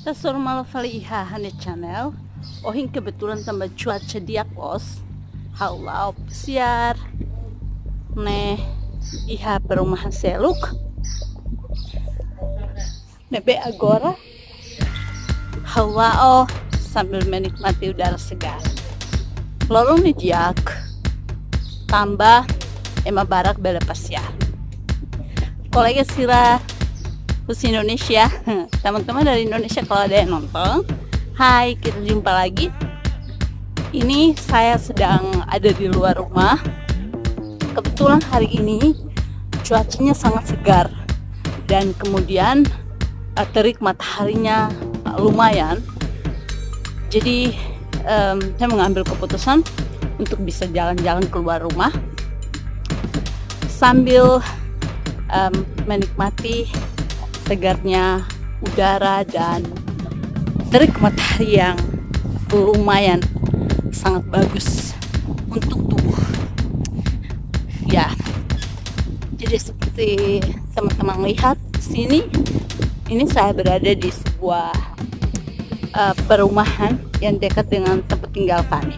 Tasor malafali iha hane channel. Ohin kebetulan tambah cuaca diakos. Haulau pesiar. Nih iha perumahan seluk. Nebe agora. Haulau sambil menikmati udara segar. Lorong nih diak. Tambah ema barak bela pesiar. Kolega sira khusus Indonesia, teman-teman dari Indonesia kalau ada yang nonton, hai, kita jumpa lagi. Ini saya sedang ada di luar rumah. Kebetulan hari ini cuacanya sangat segar dan kemudian terik mataharinya lumayan. Jadi saya mengambil keputusan untuk bisa jalan-jalan keluar rumah sambil menikmati segarnya udara dan terik matahari yang lumayan sangat bagus untuk tubuh. Ya, jadi seperti teman-teman lihat di sini, ini saya berada di sebuah perumahan yang dekat dengan tempat tinggal kami.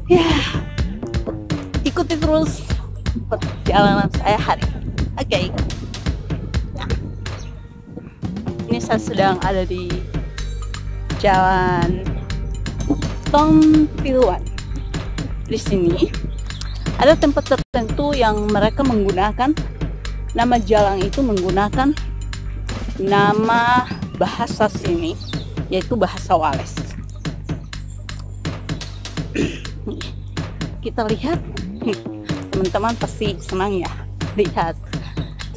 Ya, ikuti terus perjalanan saya hari ini. Oke. Nah, ini saya sedang ada di Jalan Tompiluan. Di sini ada tempat tertentu yang mereka menggunakan nama jalan itu menggunakan nama bahasa sini, yaitu bahasa Wales. Kita lihat. Teman-teman pasti senang ya lihat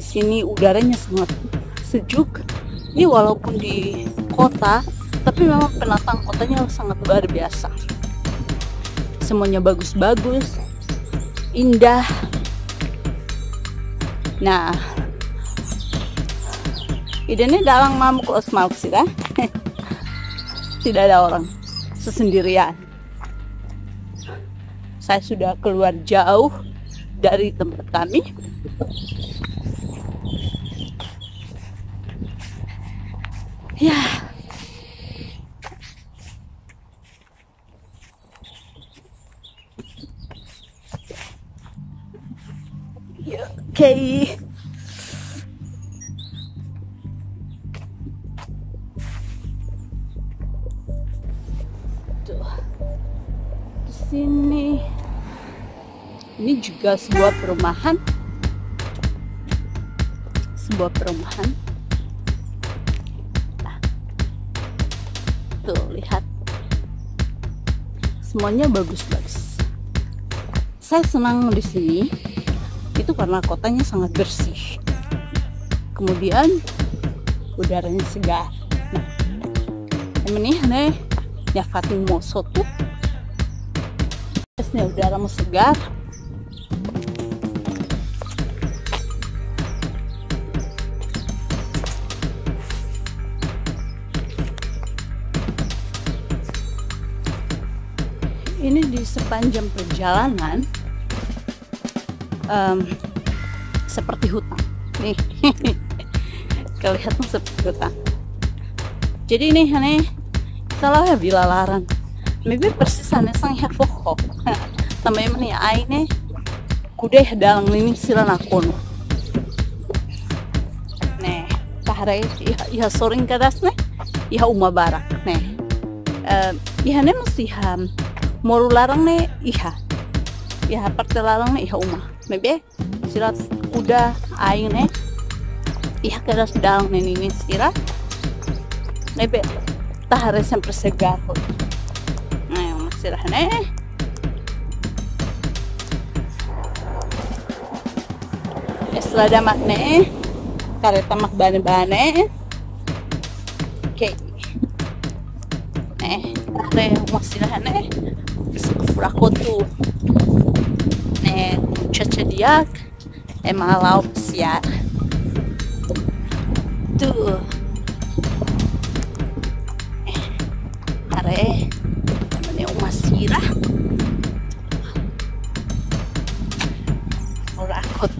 di sini udaranya sangat sejuk. Ini walaupun di kota, tapi memang penatang kotanya sangat luar biasa. Semuanya bagus-bagus, indah. Nah, ini dalang mamuk osmal sih kan? Tidak ada orang, sesendirian. Saya sudah keluar jauh dari tempat kami. Ya. Ya, oke. Tuh. Di sini. Ini juga sebuah perumahan. Nah, tuh lihat, semuanya bagus-bagus. Saya senang di sini itu karena kotanya sangat bersih. Kemudian udaranya segar. Nah, ini nih ya Fatim Mosotu. Esnya udara segar. Ini di sepanjang perjalanan seperti hutan nih. Kelihatan seperti hutan. Jadi ini salah ya bila larang maybe persis sana sang herfoko tamay man ya aine kude dalang lini sila nakono nih tahare iha soring kadas nih iha umabarak nih iha ne musiham moru larang nih iha parte larang nih iha uma maybe sila kuda aine iha kadas dalang nih sila maybe tahare sempre segar. Nah, yang masih nih. Selada makne, kareta mak bane-bane. Oke. Tahare masih nih. Furako tuh. Nih, caca diak, emalau pesiar. Tuh. Namanya umasira orang akut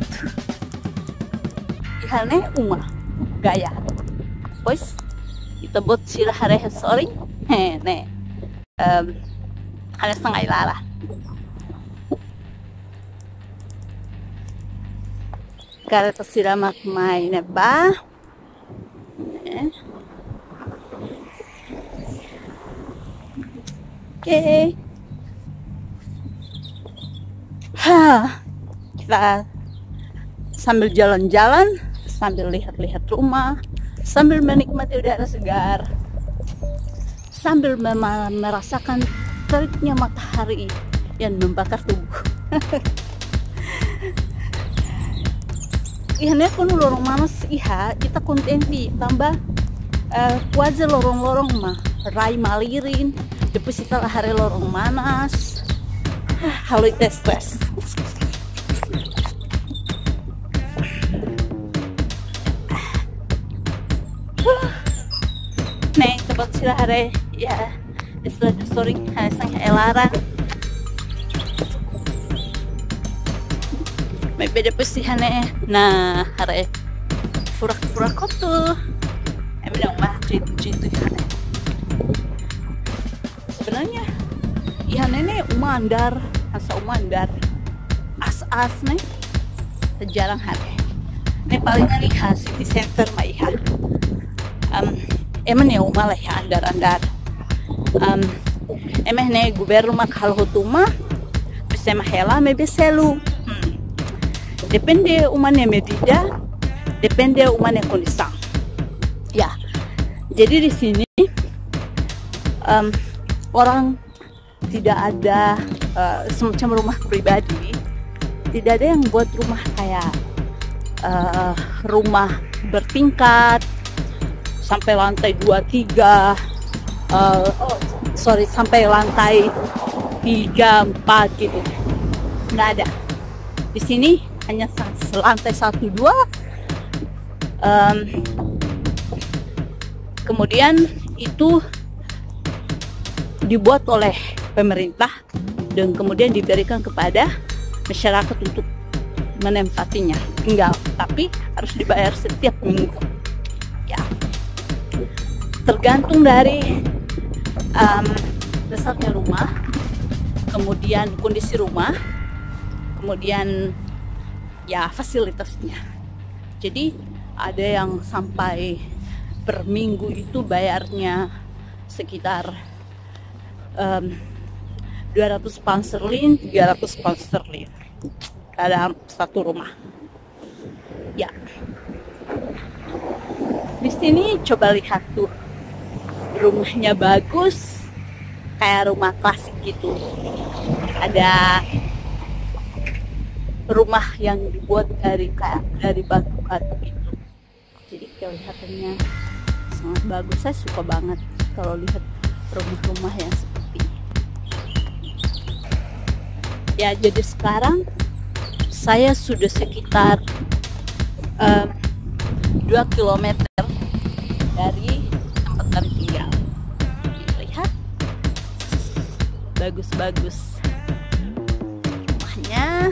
ihalnya umah gaya depois kita buat sila hari sorry ne ada setengah ilara karena siramak main ba oke. Kita sambil jalan-jalan, sambil lihat-lihat rumah, sambil menikmati udara segar, sambil merasakan teriknya matahari yang membakar tubuh. Ihane kun lorong manas iha kita kontenti tambah kuaja lorong-lorong mah rai malirin depois kita hari lorong manas halo itu stres. Nih tempat sila hari ya istilah story sang elara may beda posihane na hari furak-furak koto bilang mah jitu ihane sebenarnya ihane nih umandar asa umandar as nih sejarang hari ini paling lihat city center mah iha emang ya umalah ya andar emang nih governo mah kalau hutuma bisa mahela me beselu depende umane medida depende umane kondisi ya. Jadi di sini orang tidak ada semacam rumah pribadi, tidak ada yang buat rumah kayak rumah bertingkat sampai lantai 2-3 sampai lantai 3-4 gitu, nggak ada. Di sini hanya lantai 1-2. Kemudian itu dibuat oleh pemerintah dan kemudian diberikan kepada masyarakat untuk menempatinya tinggal, tapi harus dibayar setiap minggu ya, tergantung dari besarnya rumah, kemudian kondisi rumah, kemudian ya fasilitasnya. Jadi ada yang sampai per minggu itu bayarnya sekitar 200 pound sterling, 300 pound sterling dalam satu rumah. Ya, di sini coba lihat tuh, rumahnya bagus, kayak rumah klasik gitu. Ada rumah yang dibuat dari batu-batu gitu. Jadi kelihatannya sangat bagus. Saya suka banget kalau lihat rumah-rumah yang seperti ini. Ya, jadi sekarang saya sudah sekitar 2 km dari tempat kami tinggal. Lihat, bagus-bagus rumahnya.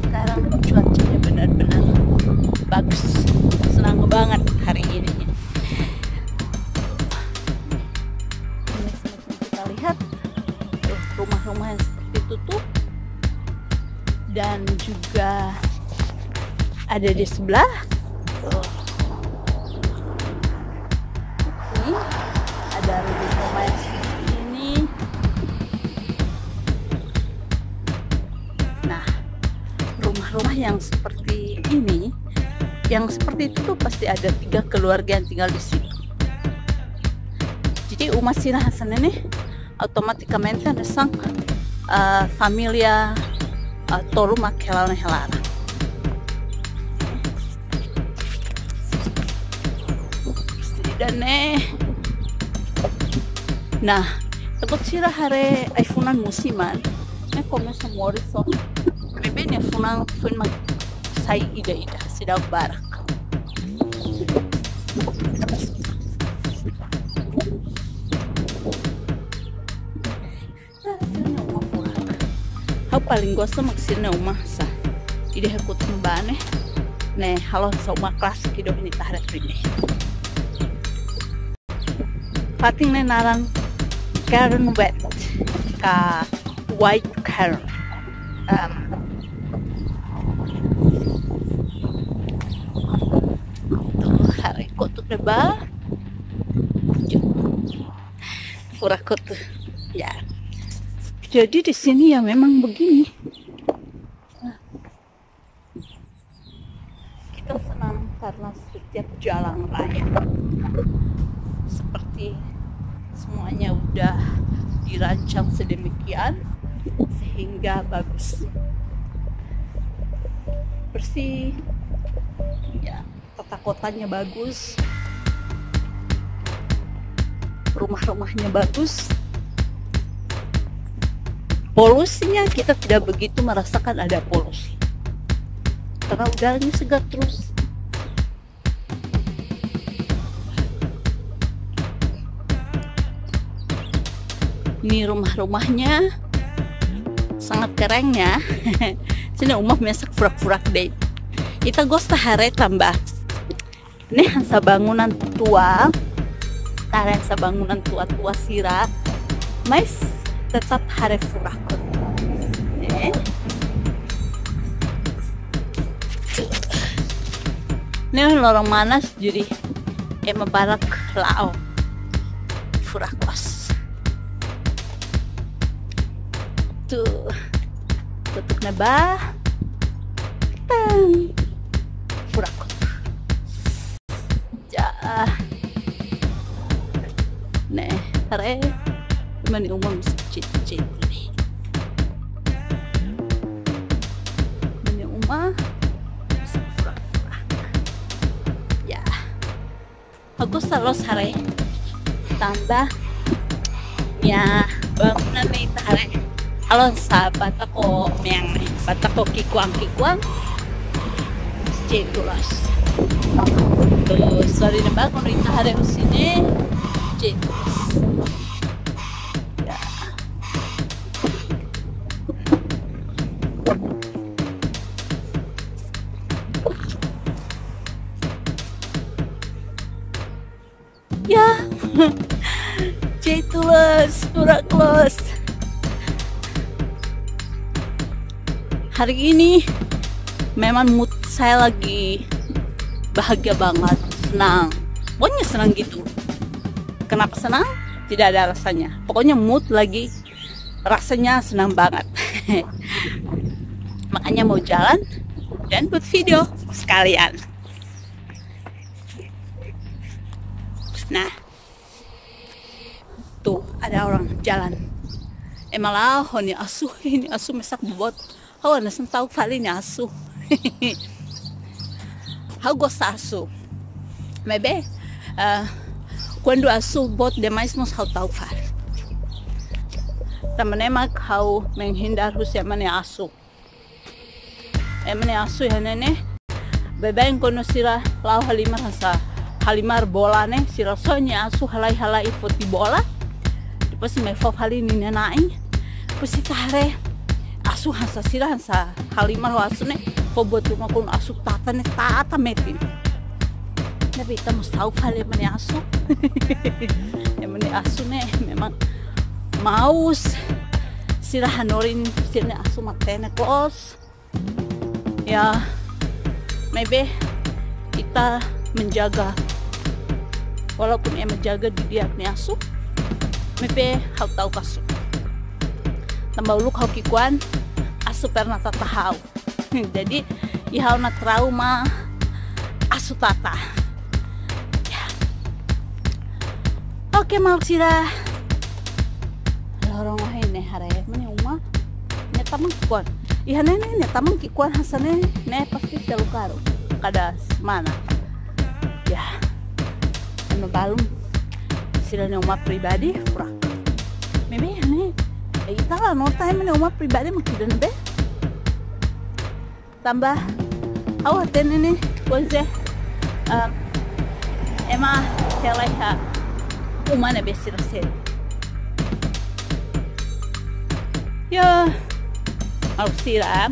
Sekarang cuacanya benar-benar bagus, senang banget hari ini. Ini seperti kita lihat rumah-rumah yang seperti itu tuh, dan juga ada di sebelah. Ini ada rumah yang seperti ini. Nah, rumah-rumah yang seperti ini, yang seperti itu tuh pasti ada 3 keluarga yang tinggal di sini. Jadi uma sila Hasan ini automaticamente são família toruma aquela helara. Dan nah, tempat sila hari iPhone musiman, começa a Morrison, bebê iPhone foi uma sai ida sidang barak. paling gosto maksudnya uma sa ide hakut mbane ne halo sa uma kelas kido ini tahret ini pating ne naran Karen wet ka white Karen hari kotuk ne ba pura kotuk ya. Jadi di sini ya memang begini. Kita senang karena setiap jalan raya seperti semuanya udah dirancang sedemikian sehingga bagus, bersih, ya tata kotanya bagus, rumah-rumahnya bagus. Polusinya kita tidak begitu merasakan ada polusi karena udaranya segar terus. Ini rumah-rumahnya sangat keren ya. Sini umah mesak furak-furak deh. Kita gosta hare tambah. Ini hansa bangunan tua, hansa bangunan tua-tua sira, mas tetap hare furak. Ini lorong manas jadi mabarak lao furakos tuh tutup neba furakos ja ne hare mani umum cicit nih mani umah aku selalu sare tambah ya bangunan nih tare kalau sahabat aku yang batako kikuang cetulas terus sorry nembak kalau itu hari sini cetulas ya cetulas pura close. Hari ini memang mood saya lagi bahagia banget, senang, pokoknya senang gitu. Kenapa senang? Tidak ada alasannya, pokoknya mood lagi rasanya senang banget. Makanya mau jalan dan buat video sekalian. Nah, tuh ada orang jalan. Malah ini asuh mesak bobot. Hawa nasan tahu kali ini asuh. How gosta asuh? Maybe quando asuh bot demais nos how tahu fal. Teman-teman how menghindar husia mane asuh. Mane asuh ya nene. Bebeng kono sira lau halimar hasa. Halimar bola nih si rasonya asuh halai foti bola depois me fof hali ni nanai pusi tare asuh hansa sira hansa halimar asuh nih fobot rumah kun asuh tata metin tapi kita mesti tahu hal yang asuh yang asuh nih memang maus sira hanorin sira asuh matene kos ya maybe kita menjaga walaupun menjaga di dia asuh mepe hau tahu kasu tambah uluk hau kikuan asuh pernah tatahau jadi ihau na trauma asuh tata ya. Oke mau sira lorong wahai ne hare mene uma ne tamang kikuan ihane ne tamang kikuan hasane ne pasti telukaro kada mana ya balum sila ni umat pribadi pura meme ne kita lah nota ni umat pribadi makidan be tambah awat ini konse ema kelaiha umane besir sel ya mau sira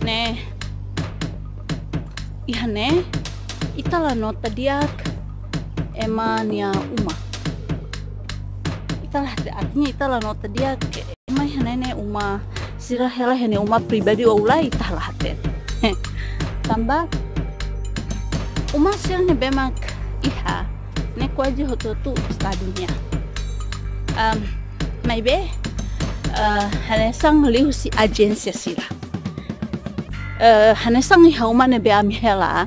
ne ihane itala nota diak emania uma itala artinya itala nota diak ema ihane uma sira hela hene uma pribadi ulai itala hate tambah uma sira ne bemak iha ne kwaji hoto tu stadunya maybe hanesang liu si agensia sira hanesang iha uma ne be amhela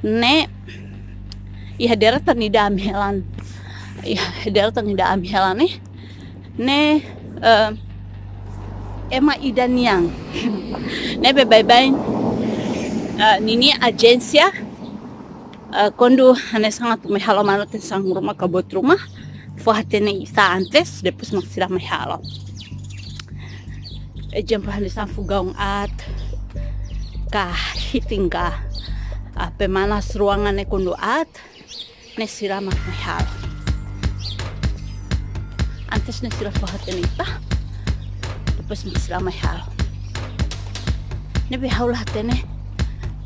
ne iha deratan ida amhelan iha deratan ida amhelan ne ema ida niang ne be bye nini agensia quando hanesang atu me halo mano tensang rumah kabot rumah fo hatene isa antes depois maksira me halo ejemplo hanesang fugaung at ka hitinga pemanas ruangan ne quando at ne sira me halo antes ne sira fo hatene ita depois maksira me halo ne be haula hatene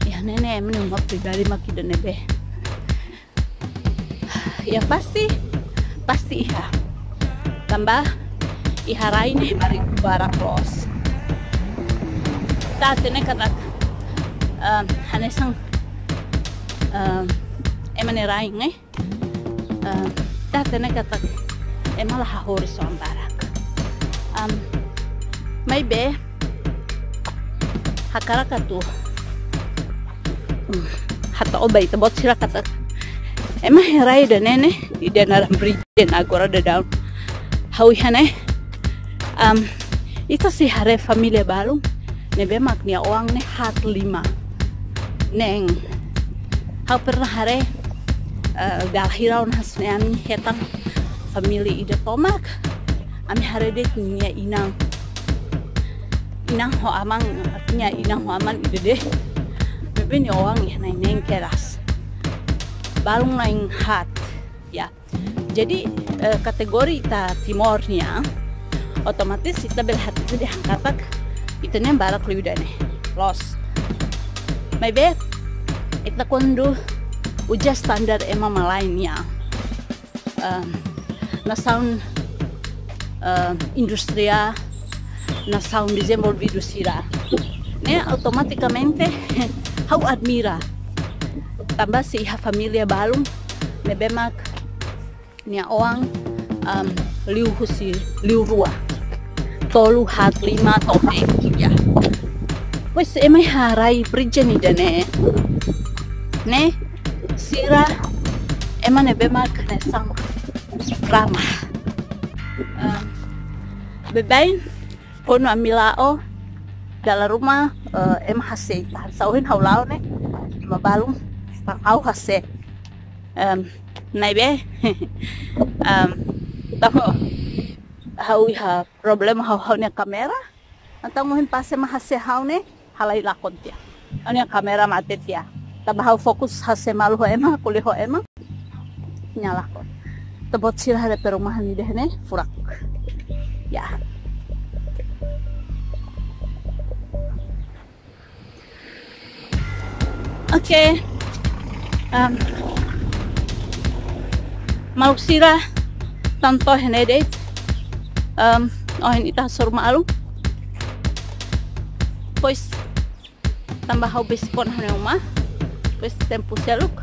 ya nene emang uma pribadi maki dan nebe ya pasti ya tambah iharai nih bari barak los tak tene kata hanesang emang nerai nih tak tene kata emang lah horizon barak maybe hakara katu hatta obay tabot sila kata emang herai dan nene ida naram briden agora da down hawi hane itu si hare familia balung nebe maknia uang ne hat 5 neng hau pernah hare galhiraun hasneani hetang familia ida tomak ami hare de nia inang ho amang artinya inang ho aman ida deh bebe ni orang ya neng keras balung naing hat ya jadi kategori ta timornya otomatis kita berhati itu diangkat itu nih barak lebih dane los maybe kita kundu uja standar emang lainnya na sound industria na sound desenvolvido sira ne automaticamente hau admira tambah si iha familia balung nebemak nia oang liu husi liu rua tolu hat 5 topeng ya wes emai harai prijeni dane ne sira emang nebemak nesang ramah bebain kono amilao dalam rumah hase sauhin haulao ne mabalung pakau hase naibe tamo hau ha problem hau nya kamera antang mohin pase mahase hau ne halai lakon tia anya kamera mate tia taba hau fokus hase malu ho ema kuli ho ema nyalakon tebot sila hade perumahan ni deh ne furak ya okay. Mau sira tanto henede ita sur malu pois tambah habis pon rumah pois tempo seluk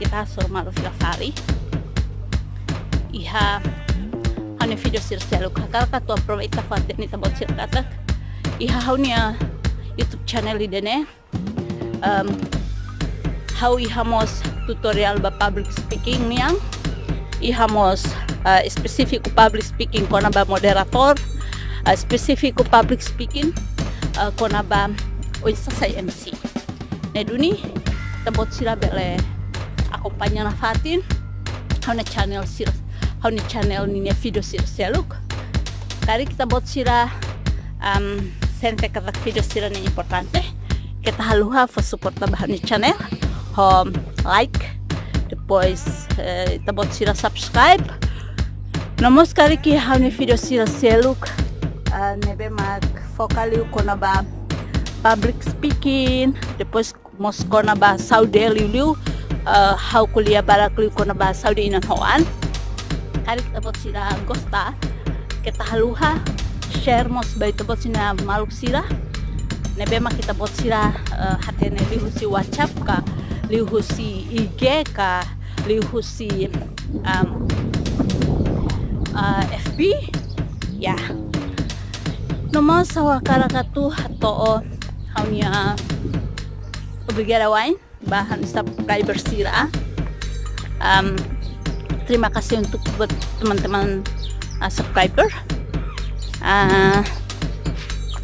kita sur malu filafari iha hane video sir seluk kakak tu aproveita fate ni tabot sir kata iha haunia YouTube channel idene how ihamos tutorial ba public speaking niang ihamos spesifik public speaking kona ba moderator spesifik public speaking kona ba oisa say MC ne duni tabot sila bele akompanya na fatin how na channel ni video sir seluk kari kita bot sila sente kata video sila ni importante kita haluha for support bahan channel like depois tabot sila subscribe Namaskar ki hauni video sila seluk nebe mak fokaliu kona ba public speaking, depois mos kona ba Saudi liu how kuliah barak liu kona ba Saudi inan hoan. Kari kita bot sila gosta kita haluha share mos bai kita bot sila maluk sila nebe mak kita bot sila hatene liu si WhatsApp ka liu si IG ka liu si FB ya nomor sawa karakatu atau hanya obrigada wain bahan subscriber sila. Terima kasih untuk buat teman-teman subscriber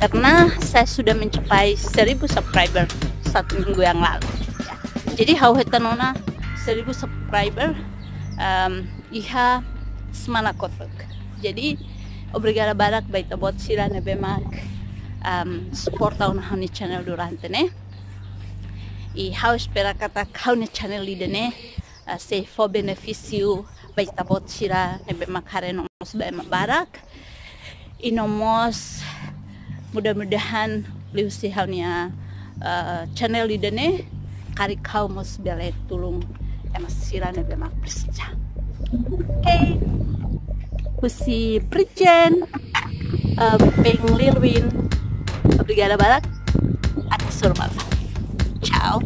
karena saya sudah mencapai 1000 subscriber 1 minggu yang lalu ya. Jadi hauhetanona 1000 subscriber iha semana kotok. Jadi obrigada barak baita bot sila nebe mak support tahun hauni channel durante ne e how espera kata hauni channel lidene se for benefício baita bot sila nebe mak hareno mos barak inomos mudah-mudahan liu si haunia channel lidene kari kau mos bele tulung emas sila nebe mak precisa. Okay. Kusi Bridgen, Peng Lirwin, obrigada barak, atas hormat. Ciao.